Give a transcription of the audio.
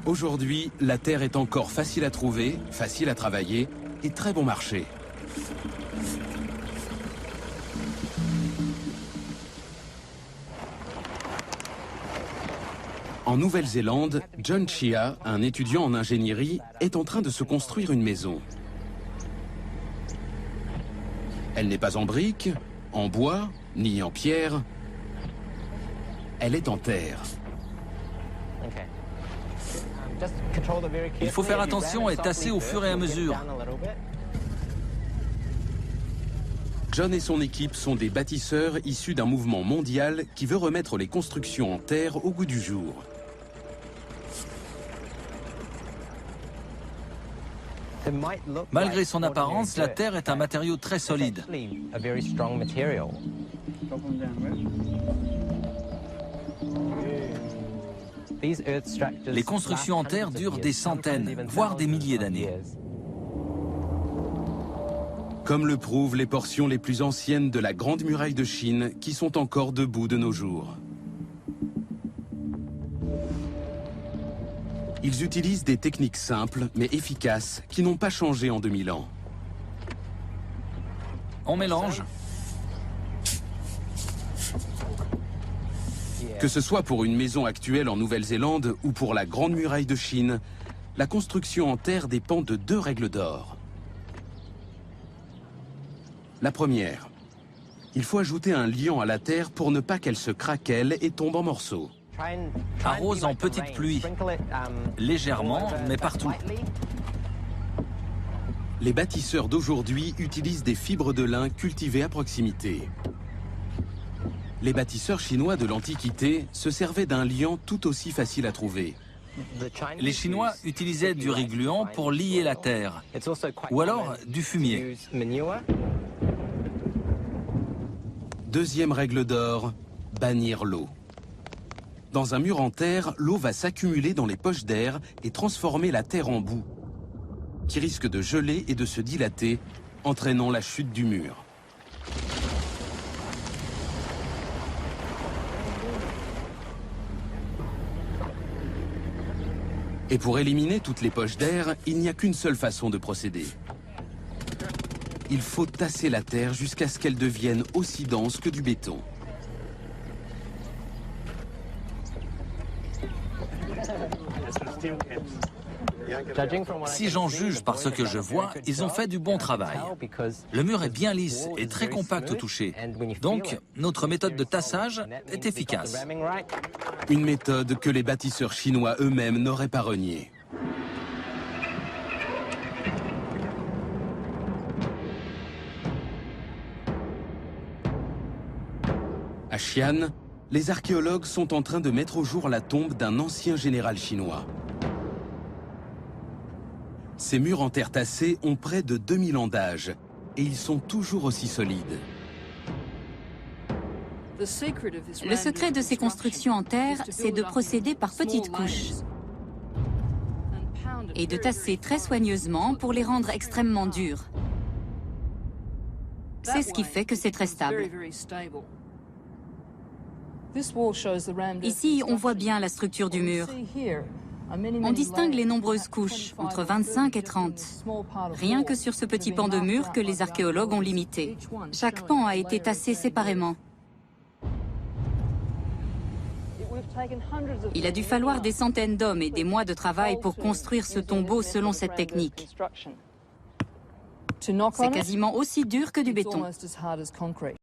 Aujourd'hui, la terre est encore facile à trouver, facile à travailler et très bon marché. En Nouvelle-Zélande, John Chia, un étudiant en ingénierie, est en train de se construire une maison. Elle n'est pas en briques, en bois, ni en pierre. Elle est en terre. Il faut faire attention et tasser au fur et à mesure. John et son équipe sont des bâtisseurs issus d'un mouvement mondial qui veut remettre les constructions en terre au goût du jour. Malgré son apparence, la terre est un matériau très solide. Les constructions en terre durent des centaines, voire des milliers d'années. Comme le prouvent les portions les plus anciennes de la Grande Muraille de Chine qui sont encore debout de nos jours. Ils utilisent des techniques simples mais efficaces qui n'ont pas changé en 2000 ans. On mélange. Que ce soit pour une maison actuelle en Nouvelle-Zélande ou pour la Grande Muraille de Chine, la construction en terre dépend de deux règles d'or. La première, il faut ajouter un liant à la terre pour ne pas qu'elle se craquelle et tombe en morceaux. Arrose en petite pluie, légèrement, mais partout. Les bâtisseurs d'aujourd'hui utilisent des fibres de lin cultivées à proximité. Les bâtisseurs chinois de l'Antiquité se servaient d'un liant tout aussi facile à trouver. Les Chinois utilisaient du riz gluant pour lier la terre, ou alors du fumier. Deuxième règle d'or, bannir l'eau. Dans un mur en terre, l'eau va s'accumuler dans les poches d'air et transformer la terre en boue, qui risque de geler et de se dilater, entraînant la chute du mur. Et pour éliminer toutes les poches d'air, il n'y a qu'une seule façon de procéder. Il faut tasser la terre jusqu'à ce qu'elle devienne aussi dense que du béton. Si j'en juge par ce que je vois, ils ont fait du bon travail. Le mur est bien lisse et très compact au toucher. Donc, notre méthode de tassage est efficace. Une méthode que les bâtisseurs chinois eux-mêmes n'auraient pas reniée. À Xi'an, les archéologues sont en train de mettre au jour la tombe d'un ancien général chinois. Ces murs en terre tassée ont près de 2000 ans d'âge et ils sont toujours aussi solides. Le secret de ces constructions en terre, c'est de procéder par petites couches et de tasser très soigneusement pour les rendre extrêmement durs. C'est ce qui fait que c'est très stable. Ici, on voit bien la structure du mur. On distingue les nombreuses couches, entre 25 et 30. Rien que sur ce petit pan de mur que les archéologues ont limité. Chaque pan a été tassé séparément. Il a dû falloir des centaines d'hommes et des mois de travail pour construire ce tombeau selon cette technique. C'est quasiment aussi dur que du béton.